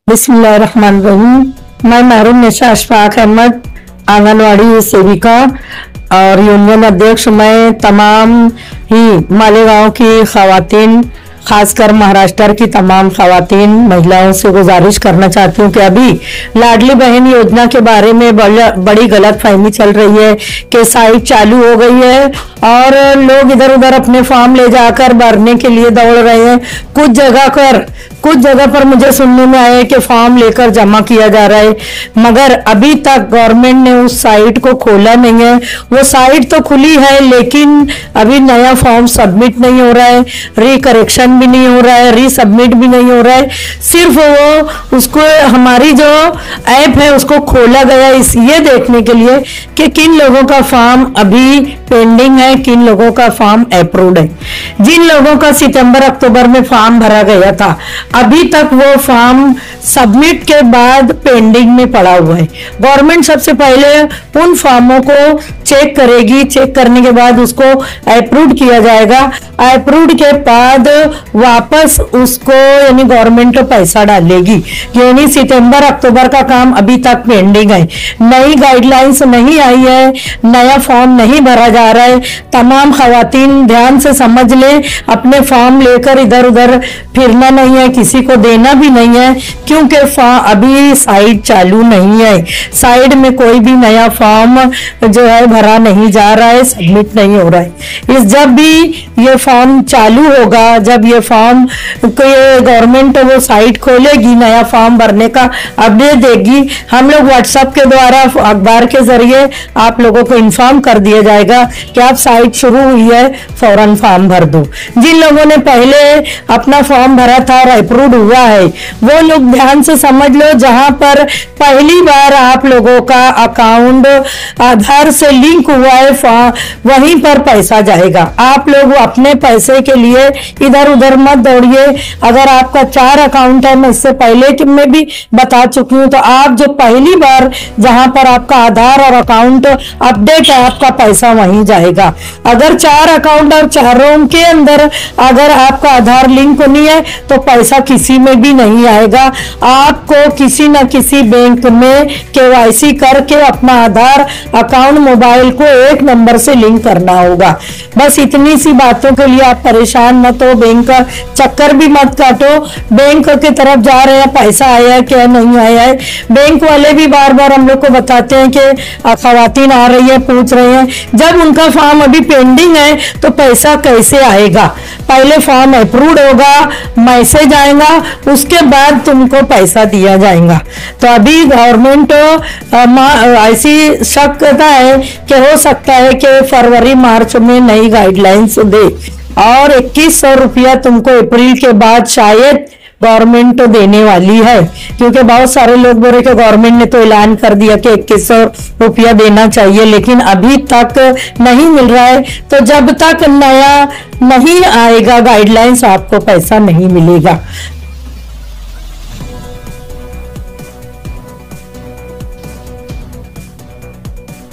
बिस्मिल्लाहिर्रहमानिर्रहीम। मैं महरून-निशा अशफाक अहमद, आंगनवाड़ी सेविका और यूनियन अध्यक्ष। मैं तमाम ही मालेगांव की खवातीन, खासकर महाराष्ट्र की तमाम खवातीन महिलाओं से गुजारिश करना चाहती हूँ कि अभी लाडली बहन योजना के बारे में बड़ी गलत फहमी चल रही है कि साइट चालू हो गई है और लोग इधर उधर अपने फॉर्म ले जाकर भरने के लिए दौड़ रहे हैं। कुछ जगह पर मुझे सुनने में आया है कि फॉर्म लेकर जमा किया जा रहा है, मगर अभी तक गवर्नमेंट ने उस साइट को खोला नहीं है। वो साइट तो खुली है लेकिन अभी नया फॉर्म सबमिट नहीं हो रहा है, रिकरेक्शन भी नहीं हो रहा है, रीसबमिट भी नहीं हो रहा है। सिर्फ वो उसको हमारी जो ऐप है उसको खोला गया इस ये देखने के लिए कि किन लोगों का फॉर्म अभी पेंडिंग है, किन लोगों का फॉर्म अप्रूव्ड है। जिन लोगों का सितंबर अक्टूबर में फॉर्म भरा गया था, अभी तक वो फॉर्म सबमिट के बाद पेंडिंग में पड़ा हुआ है। गवर्नमेंट सबसे पहले उन फॉर्मों को चेक करेगी, चेक करने के बाद उसको अप्रूव किया जाएगा। अप्रूव के बाद वापस उसको यानी गवर्नमेंट पैसा डालेगी। यानी सितंबर अक्टूबर का काम अभी तक पेंडिंग है। नई गाइडलाइंस नहीं आई है, नया फॉर्म नहीं भरा जा रहा है। तमाम खवातीन ध्यान से समझ ले, अपने फॉर्म लेकर इधर उधर फिरना नहीं है, किसी को देना भी नहीं है, क्योंकि अभी साइट चालू नहीं है। साइड में कोई भी नया फॉर्म जो है भरा नहीं जा रहा है, सबमिट नहीं हो रहा है। जब भी ये फॉर्म चालू होगा, जब ये फॉर्म गवर्नमेंट वो साइट खोलेगी, नया फॉर्म भरने का अपडेट देगी, हम लोग व्हाट्सएप के द्वारा, अखबार के जरिए आप लोगों को इन्फॉर्म कर दिया जाएगा कि आप साइट शुरू हुई है, फौरन फॉर्म भर दो। जिन लोगों ने पहले अपना फॉर्म भरा था और अप्रूव हुआ है, वो लोग ध्यान से समझ लो, जहां पर पहली बार आप लोगों का अकाउंट आधार से लिंक हुआ है वहीं पर पैसा जाएगा। आप लोग अपने पैसे के लिए इधर उधर मत दौड़िए। अगर आपका 4 अकाउंट है, मैं इससे पहले में भी बता चुकी हूँ, तो आप जो पहली बार जहां पर आपका आधार और अकाउंट अपडेट है, आपका पैसा वहीं जाएगा। अगर 4 अकाउंट और चारों के अंदर अगर आपका आधार लिंक नहीं है तो पैसा किसी में भी नहीं आएगा। आपको किसी न किसी बैंक में केवाईसी करके अपना आधार अकाउंट मोबाइल को एक नंबर से लिंक करना होगा। बस इतनी सी बातों के लिए आप परेशान मत हो, बैंक का चक्कर भी मत काटो। बैंक की तरफ जा रहे हैं, पैसा आया है क्या नहीं आया है। बैंक वाले भी बार बार हम लोग को बताते हैं कि खवातीन आ रही है, पूछ रहे हैं, जब उनका फॉर्म अभी पेंडिंग है तो पैसा कैसे आएगा? पहले फॉर्म अप्रूव्ड होगा, मैसेज आएगा, उसके बाद तुमको पैसा दिया जाएगा। तो अभी गवर्नमेंट ऐसी शक करता है कि हो सकता है कि फरवरी मार्च में नई गाइडलाइंस दे और 2100 रुपया तुमको अप्रैल के बाद शायद गवर्नमेंट तो देने वाली है, क्योंकि बहुत सारे लोग बोल रहे कि गवर्नमेंट ने तो ऐलान कर दिया कि 2100 रुपया देना चाहिए, लेकिन अभी तक नहीं मिल रहा है। तो जब तक नया नहीं आएगा गाइडलाइंस, आपको पैसा नहीं मिलेगा।